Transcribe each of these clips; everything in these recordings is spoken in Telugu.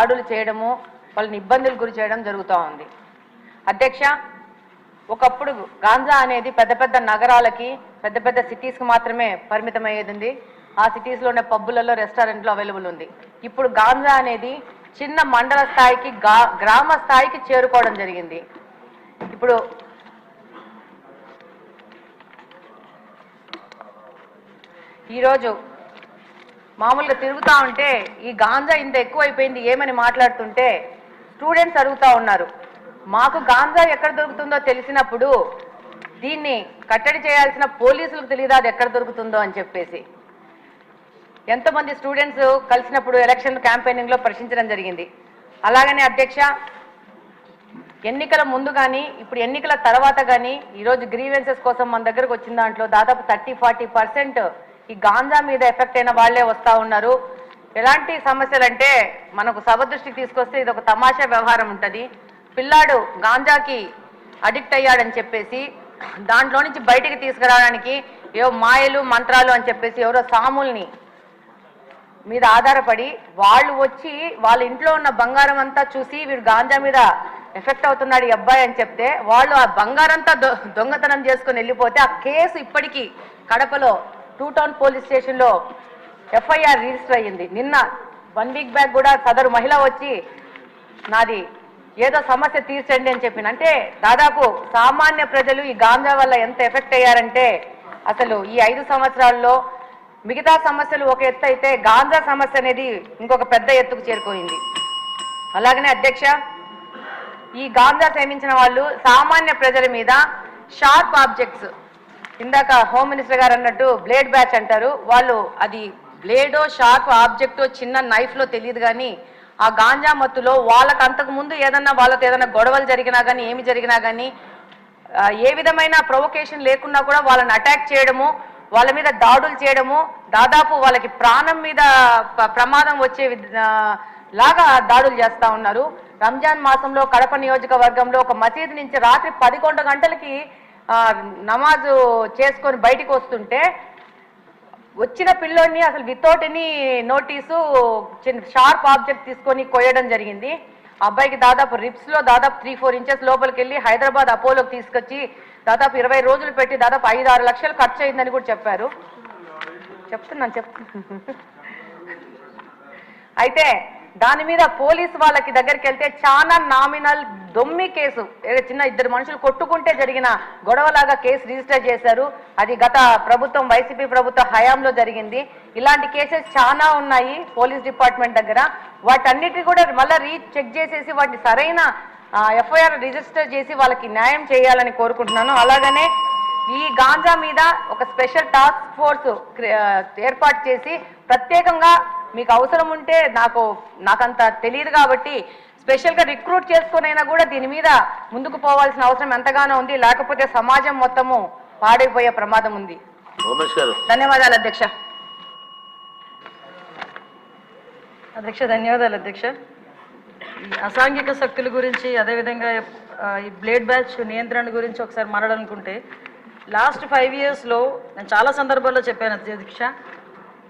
దాడులు చేయడము వాళ్ళని ఇబ్బందులు గురి చేయడం జరుగుతూ ఉంది. అధ్యక్ష, ఒకప్పుడు గాంజా అనేది పెద్ద పెద్ద నగరాలకి పెద్ద పెద్ద సిటీస్కి మాత్రమే పరిమితమయ్యేది ఉంది. ఆ సిటీస్లోనే పబ్బులలో రెస్టారెంట్లో అవైలబుల్ ఉంది. ఇప్పుడు గాంజా అనేది చిన్న మండల స్థాయికి గ్రామ స్థాయికి చేరుకోవడం జరిగింది. ఇప్పుడు ఈరోజు మామూలుగా తిరుగుతూ ఉంటే ఈ గాంజా ఇంత ఎక్కువైపోయింది ఏమని మాట్లాడుతుంటే స్టూడెంట్స్ అడుగుతూ ఉన్నారు, మాకు గాంజా ఎక్కడ దొరుకుతుందో తెలిసినప్పుడు దీన్ని కట్టడి చేయాల్సిన పోలీసులకు తెలియదా అది ఎక్కడ దొరుకుతుందో అని చెప్పేసి. ఎంతోమంది స్టూడెంట్స్ కలిసినప్పుడు ఎలక్షన్ క్యాంపెయినింగ్లో ప్రశ్నించడం జరిగింది. అలాగనే అధ్యక్ష, ఎన్నికల ముందు కానీ ఇప్పుడు ఎన్నికల తర్వాత కానీ ఈరోజు గ్రీవెన్సెస్ కోసం మన దగ్గరకు వచ్చిన దాంట్లో దాదాపు 30-40% ఈ గాంజా మీద ఎఫెక్ట్ అయిన వాళ్లే వస్తూ ఉన్నారు. ఎలాంటి సమస్యలు అంటే మనకు సభ దృష్టికి తీసుకొస్తే ఇది ఒక తమాషా వ్యవహారం ఉంటుంది. పిల్లాడు గాంజాకి అడిక్ట్ అయ్యాడని చెప్పేసి దాంట్లో నుంచి బయటికి తీసుకురావడానికి ఏవో మాయలు మంత్రాలు అని చెప్పేసి ఎవరో సాముల్ని మీద ఆధారపడి వాళ్ళు వచ్చి వాళ్ళ ఇంట్లో ఉన్న బంగారం అంతా చూసి వీడు గాంజా మీద ఎఫెక్ట్ అవుతున్నాడు ఈ అబ్బాయి అని చెప్తే వాళ్ళు ఆ బంగారంతా దొంగతనం చేసుకుని వెళ్ళిపోతే ఆ కేసు ఇప్పటికీ కడపలో 2 టౌన్ పోలీస్ స్టేషన్లో ఎఫ్ఐఆర్ రిజిస్టర్ అయ్యింది. నిన్న 1 వీక్ బ్యాక్ కూడా సదరు మహిళ వచ్చి నాది ఏదో సమస్య తీర్చండి అని చెప్పింది. అంటే దాదాపు సామాన్య ప్రజలు ఈ గాంజా వల్ల ఎంత ఎఫెక్ట్ అయ్యారంటే అసలు ఈ 5 సంవత్సరాల్లో మిగతా సమస్యలు ఒక ఎత్తు అయితే గాంజా సమస్య అనేది ఇంకొక పెద్ద ఎత్తుకు చేరుకోయింది. అలాగనే అధ్యక్ష, ఈ గాంజా సేవించిన వాళ్ళు సామాన్య ప్రజల మీద షార్ప్ ఆబ్జెక్ట్స్, ఇందాక హోమ్ మినిస్టర్ గారు అన్నట్టు బ్లేడ్ బ్యాచ్ అంటారు, వాళ్ళు అది బ్లేడో షార్ప్ ఆబ్జెక్టో చిన్న నైఫ్లో తెలియదు కానీ ఆ గాంజా మత్తులో వాళ్ళకు అంతకుముందు వాళ్ళతో ఏదైనా గొడవలు జరిగినా కానీ ఏమి జరిగినా కానీ ఏ విధమైన ప్రొవొకేషన్ లేకున్నా కూడా వాళ్ళని అటాక్ చేయడము, వాళ్ళ మీద దాడులు చేయడము, దాదాపు వాళ్ళకి ప్రాణం మీద ప్రమాదం వచ్చే లాగా దాడులు చేస్తూ ఉన్నారు. రంజాన్ మాసంలో కడప నియోజకవర్గంలో ఒక మసీదు నుంచి రాత్రి 11 గంటలకి నమాజు చేసుకొని బయటికి వస్తుంటే వచ్చిన పిల్లోడిని అసలు without any notice sharp object తీసుకొని కొయ్యడం జరిగింది. అబ్బాయికి దాదాపు రిప్స్లో దాదాపు 3-4 ఇంచెస్ లోపలికి వెళ్ళి హైదరాబాద్ అపోలోకి తీసుకొచ్చి దాదాపు 20 రోజులు పెట్టి దాదాపు 5-6 లక్షలు ఖర్చు అయిందని కూడా చెప్పారు. చెప్తున్నాను. అయితే దాని మీద పోలీసు వాళ్ళకి దగ్గరికి వెళ్తే చాలా నామినల్ దొమ్మి కేసు, చిన్న 2 మనుషులు కొట్టుకుంటే జరిగిన గొడవలాగా కేసు రిజిస్టర్ చేశారు. అది గత ప్రభుత్వం వైసీపీ ప్రభుత్వ హయాంలో జరిగింది. ఇలాంటి కేసెస్ చాలా ఉన్నాయి పోలీస్ డిపార్ట్మెంట్ దగ్గర. వాటన్నిటిని కూడా మళ్ళీ చెక్ చేసేసి వాటిని సరైన ఎఫ్ఐఆర్ రిజిస్టర్ చేసి వాళ్ళకి న్యాయం చేయాలని కోరుకుంటున్నాను. అలాగనే ఈ గాంజా మీద ఒక స్పెషల్ టాస్క్ ఫోర్స్ ఏర్పాటు చేసి ప్రత్యేకంగా మీకు అవసరం ఉంటే నాకంత తెలియదు కాబట్టి స్పెషల్గా రిక్రూట్ చేసుకునైనా కూడా దీని మీద ముందుకు పోవాల్సిన అవసరం ఎంతగానో ఉంది. లేకపోతే సమాజం మొత్తము పాడైపోయే ప్రమాదం ఉంది. ధన్యవాదాలు అధ్యక్ష. ధన్యవాదాలు అధ్యక్ష. అసాంఘిక శక్తుల గురించి అదేవిధంగా ఈ బ్లేడ్ బ్యాచ్ నియంత్రణ గురించి ఒకసారి మాట్లాడాలనుకుంటే లాస్ట్ 5 ఇయర్స్లో నేను చాలా సందర్భాల్లో చెప్పాను అధ్యక్ష,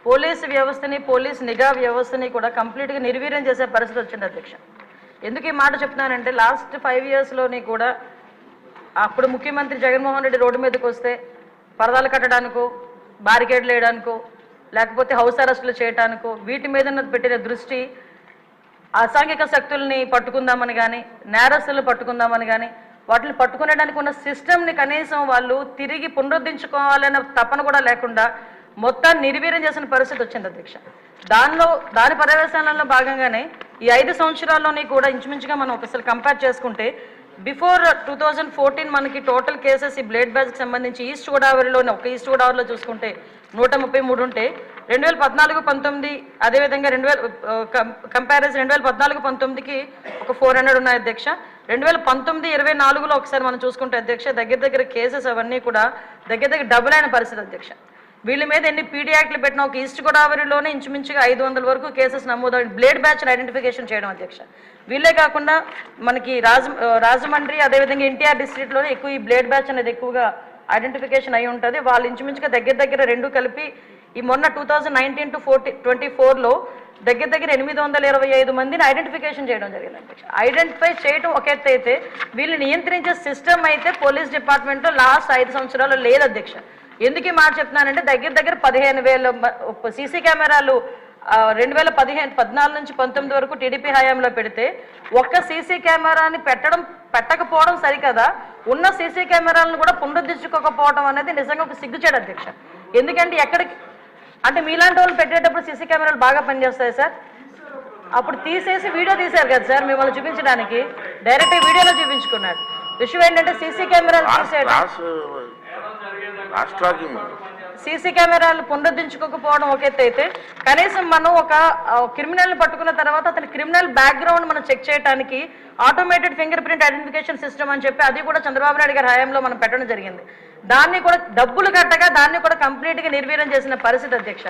పోలీసు వ్యవస్థని పోలీస్ నిఘా వ్యవస్థని కూడా కంప్లీట్గా నిర్వీర్యం చేసే పరిస్థితి వచ్చింది అధ్యక్ష. ఎందుకు ఈ మాట చెప్తున్నానంటే లాస్ట్ 5 ఇయర్స్లోని కూడా అప్పుడు ముఖ్యమంత్రి జగన్మోహన్ రెడ్డి రోడ్డు మీదకి వస్తే పరదాలు కట్టడానికో బారికేడ్లు వేయడానికో లేకపోతే హౌస్ అరెస్టులు చేయడానికో వీటి మీద పెట్టిన దృష్టి అసాంఘిక శక్తుల్ని పట్టుకుందామని కానీ నేరస్తులను పట్టుకుందామని కానీ వాటిని పట్టుకునేడానికి ఉన్న సిస్టమ్ని కనీసం వాళ్ళు తిరిగి పునరుద్ధరించుకోవాలనే తపన కూడా లేకుండా మొత్తం నిర్వీర్యం చేసిన పరిస్థితి వచ్చింది అధ్యక్ష. దాని పర్యవేక్షణలో భాగంగానే ఈ 5 సంవత్సరాల్లోని కూడా ఇంచుమించుగా మనం ఒకసారి కంపేర్ చేసుకుంటే బిఫోర్ 2014 మనకి టోటల్ కేసెస్ ఈ బ్లేడ్ బ్యాచ్కి సంబంధించి ఈస్ట్ గోదావరిలోనే ఈస్ట్ గోదావరిలో చూసుకుంటే 133 ఉంటే 2014-19 అదేవిధంగా కంపారిజన్ 2014-19కి ఒక 400 ఉన్నాయి అధ్యక్ష. 2019-24లో ఒకసారి మనం చూసుకుంటే అధ్యక్ష దగ్గర కేసెస్ అవన్నీ కూడా దగ్గర డబుల్ అయిన పరిస్థితి అధ్యక్ష. వీళ్ళ మీద ఎన్ని పీడీ యాక్ట్లు పెట్టినా ఒక ఈస్ట్ గోదావరిలోనే ఇంచుమించుగా 500 వరకు కేసెస్ నమోదు బ్లేడ్ బ్యాచ్ని ఐడెంటిఫికేషన్ చేయడం అధ్యక్ష. వీళ్ళే కాకుండా మనకి రాజమండ్రి అదేవిధంగా ఎన్టీఆర్ డిస్ట్రిక్ట్లోనే ఎక్కువ ఈ బ్లేడ్ బ్యాచ్ అనేది ఎక్కువగా ఐడెంటిఫికేషన్ అయి ఉంటుంది. వాళ్ళు ఇంచుమించుగా దగ్గర 2 కలిపి ఈ మొన్న 2019 to 24లో దగ్గర దగ్గర 825 మందిని ఐడెంటిఫికేషన్ చేయడం జరిగింది అధ్యక్ష. ఐడెంటిఫై చేయడం ఒక ఎత్తు అయితే వీళ్ళు నియంత్రించే సిస్టమ్ అయితే పోలీస్ డిపార్ట్మెంట్లో లాస్ట్ 5 సంవత్సరాలు లేదు అధ్యక్ష. ఎందుకు ఈ మాట చెప్తున్నానంటే దగ్గర దగ్గర 15,000 సీసీ కెమెరాలు 2014 నుంచి 19 వరకు టీడీపీ హయాంలో పెడితే ఒక్క సీసీ కెమెరాని పెట్టకపోవడం సరికదా, ఉన్న సీసీ కెమెరాలను కూడా పునరుద్ధరించుకోకపోవడం అనేది నిజంగా ఒక సిగ్గుచేడు అధ్యక్ష. ఎందుకంటే ఎక్కడికి అంటే మీలాంటి వాళ్ళు పెట్టేటప్పుడు సీసీ కెమెరాలు బాగా పనిచేస్తాయి సార్. అప్పుడు తీసేసి వీడియో తీశారు కదా సార్ మిమ్మల్ని చూపించడానికి, డైరెక్ట్ వీడియోలో చూపించుకున్నాడు. విషయం ఏంటంటే సీసీ కెమెరాలు తీసేయడం, సీసీ కెమెరాలు పునరుద్ధరించుకోకపోవడం ఒక ఎత్తు అయితే కనీసం మనం ఒక క్రిమినల్ని పట్టుకున్న తర్వాత అతని క్రిమినల్ బ్యాక్గ్రౌండ్ మనం చెక్ చేయడానికి automated finger print identification system అని చెప్పి అది కూడా చంద్రబాబు నాయుడు గారి హయాంలో మనం పెట్టడం జరిగింది. దాన్ని కూడా డబ్బులు కట్టగా దాన్ని కూడా కంప్లీట్గా నిర్వీర్యం చేసిన పరిస్థితి అధ్యక్ష.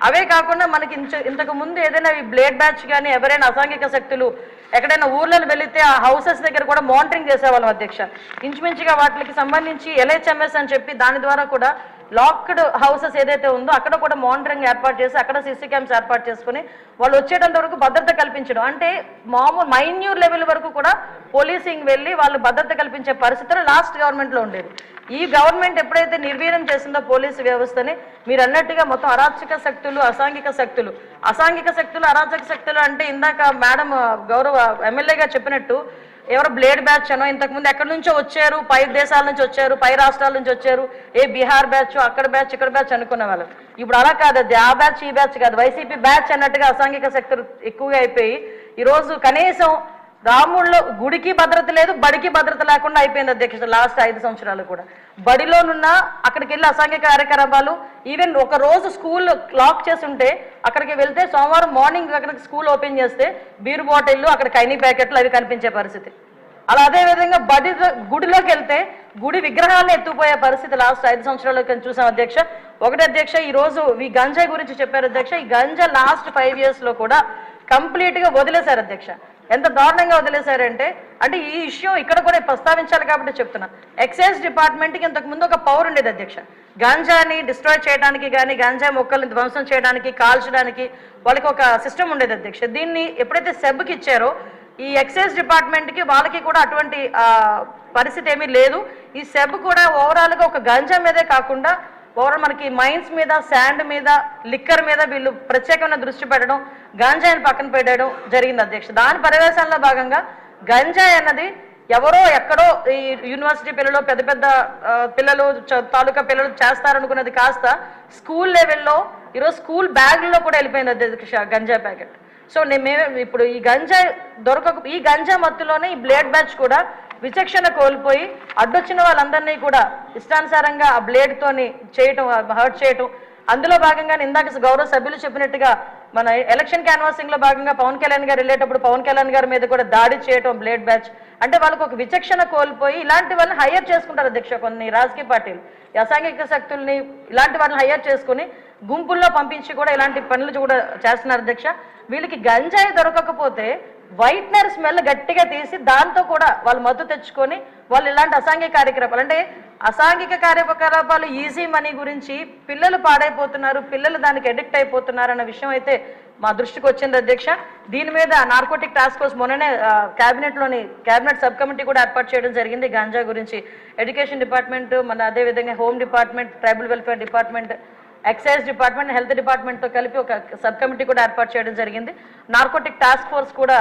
అవే కాకుండా మనకి ఇంతకు ముందు ఏదైనా ఈ బ్లేడ్ బ్యాచ్ కానీ ఎవరైనా అసాంఘిక శక్తులు ఎక్కడైనా ఊర్లలో వెళితే ఆ హౌసెస్ దగ్గర కూడా మానిటరింగ్ చేసేవాళ్ళం అధ్యక్ష. ఇంచుమించుగా వాటికి సంబంధించి LHMS అని చెప్పి దాని ద్వారా కూడా లాక్డ్ హౌసెస్ ఏదైతే ఉందో అక్కడ కూడా మానిటరింగ్ ఏర్పాటు చేసి అక్కడ సీసీ క్యామ్స్ ఏర్పాటు చేసుకుని వాళ్ళు వచ్చేటంత వరకు భద్రత కల్పించడం, అంటే మామూలు మైన్యూర్ లెవెల్ వరకు కూడా పోలీసింగ్ వెళ్ళి వాళ్ళు భద్రత కల్పించే పరిస్థితులు లాస్ట్ గవర్నమెంట్లో ఉండేది. ఈ గవర్నమెంట్ ఎప్పుడైతే నిర్వీర్యం చేసిందో పోలీసు వ్యవస్థని, మీరు అన్నట్టుగా మొత్తం అరాచక శక్తులు అసాంఘిక శక్తులు అరాచక శక్తులు అంటే ఇందాక మేడం గౌరవ ఎమ్మెల్యేగా చెప్పినట్టు ఎవరో బ్లేడ్ బ్యాచ్ అనో ఇంతకుముందు ఎక్కడి నుంచో వచ్చారు, పై దేశాల నుంచి వచ్చారు, పై రాష్ట్రాల నుంచి వచ్చారు, బీహార్ బ్యాచ్ అక్కడ బ్యాచ్ ఇక్కడ బ్యాచ్ అనుకునే వాళ్ళు. ఇప్పుడు అలా కాదు, అది ఆ బ్యాచ్ ఈ బ్యాచ్ కాదు, వైసీపీ బ్యాచ్ అన్నట్టుగా అసాంఘిక శక్తులు ఎక్కువగా అయిపోయి ఈరోజు కనీసం రాముల్లో గుడికి భద్రత లేదు, బడికి భద్రత లేకుండా అయిపోయింది అధ్యక్ష. లాస్ట్ 5 సంవత్సరాలు కూడా బడిలోనున్న అక్కడికి వెళ్ళి అసాంఘిక కార్యకలాపాలు, ఈవెన్ ఒక రోజు స్కూల్ లాక్ చేసి ఉంటే అక్కడికి వెళ్తే సోమవారం మార్నింగ్ అక్కడికి స్కూల్ ఓపెన్ చేస్తే బీరు బాటిళ్ళు అక్కడ కైనీ ప్యాకెట్లు అవి కనిపించే పరిస్థితి. అలా అదేవిధంగా గుడిలోకి వెళ్తే గుడి విగ్రహాలను ఎత్తుకుపోయే పరిస్థితి లాస్ట్ 5 సంవత్సరాలు చూసాం అధ్యక్ష. ఒకటి అధ్యక్ష, ఈరోజు ఈ గంజాయి గురించి చెప్పారు అధ్యక్ష. ఈ గంజా లాస్ట్ 5 yearsలో కూడా కంప్లీట్గా వదిలేశారు అధ్యక్ష. ఎంత దారుణంగా వదిలేశారంటే అంటే ఈ ఇష్యూ ఇక్కడ కూడా ప్రస్తావించాలి కాబట్టి చెప్తున్నా. ఎక్సైజ్ డిపార్ట్మెంట్కి ఇంతకుముందు ఒక పవర్ ఉండేది అధ్యక్ష, గాంజాని డిస్ట్రాయ్ చేయడానికి కానీ గాంజా మొక్కల్ని ధ్వంసం చేయడానికి కాల్చడానికి వాళ్ళకి ఒక సిస్టమ్ ఉండేది అధ్యక్ష. దీన్ని ఎప్పుడైతే సెబ్కి ఇచ్చారో ఈ ఎక్సైజ్ డిపార్ట్మెంట్కి వాళ్ళకి కూడా అటువంటి పరిస్థితి ఏమీ లేదు. ఈ సెబ్ కూడా ఓవరాల్గా ఒక గంజా మీదే కాకుండా ఓవరాల్ మనకి మైన్స్ మీద, శాండ్ మీద, లిక్కర్ మీద వీళ్ళు ప్రత్యేకమైన దృష్టి పెట్టడం, గంజాయిని పక్కన పెట్టడం జరిగింది అధ్యక్ష. దాని పర్యవేక్షణలో భాగంగా గంజాయి అన్నది ఎవరో ఎక్కడో ఈ యూనివర్సిటీ పిల్లలు పెద్ద పెద్ద పిల్లలు తాలూకా పిల్లలు చేస్తారనుకున్నది కాస్త స్కూల్ లెవెల్లో ఈరోజు స్కూల్ బ్యాగ్లో కూడా వెళ్ళిపోయింది అధ్యక్ష గంజాయి ప్యాకెట్. సో మేము ఇప్పుడు ఈ గంజాయి ఈ గంజా మత్తులోనే ఈ బ్లేడ్ బ్యాచ్ కూడా విచక్షణ కోల్పోయి అడ్డొచ్చిన వాళ్ళందరినీ కూడా ఇష్టానుసారంగా ఆ బ్లేడ్తోని చేయటం, హర్ట్ చేయటం. అందులో భాగంగా ఇందాక గౌరవ సభ్యులు చెప్పినట్టుగా మన ఎలక్షన్ క్యాన్వాసింగ్లో భాగంగా పవన్ కళ్యాణ్ గారు వెళ్ళేటప్పుడు పవన్ కళ్యాణ్ గారి మీద కూడా దాడి చేయటం బ్లేడ్ బ్యాచ్. అంటే వాళ్ళకు ఒక విచక్షణ కోల్పోయి ఇలాంటి వాళ్ళని హైయర్ చేసుకుంటారు అధ్యక్ష. కొన్ని రాజకీయ పార్టీలు అసాంఘిక శక్తుల్ని ఇలాంటి వాళ్ళని హైయర్ చేసుకుని గుంపుల్లో పంపించి కూడా ఇలాంటి పనులు కూడా చేస్తున్నారు అధ్యక్ష. వీళ్ళకి గంజాయి దొరకకపోతే వైట్నర్ స్మెల్ గట్టిగా తీసి దాంతో కూడా వాళ్ళు మత్తు తెచ్చుకొని వాళ్ళు ఇలాంటి అసాంఘిక కార్యకలాపాలు, అంటే అసాంఘిక కార్యకలాపాలు ఈజీ మనీ గురించి పిల్లలు పాడైపోతున్నారు, పిల్లలు దానికి అడిక్ట్ అయిపోతున్నారు అన్న విషయం అయితే మా దృష్టికి వచ్చింది అధ్యక్ష. దీని మీద నార్కోటిక్ టాస్క్ ఫోర్స్ మొన్ననే క్యాబినెట్ సబ్ కమిటీ కూడా ఏర్పాటు చేయడం జరిగింది. గాంజా గురించి ఎడ్యుకేషన్ డిపార్ట్మెంట్, మన అదేవిధంగా home department, tribal welfare department, excise department, health డిపార్ట్మెంట్తో కలిపి ఒక సబ్ కమిటీ కూడా ఏర్పాటు చేయడం జరిగింది. నార్కోటిక్ టాస్క్ ఫోర్స్ కూడా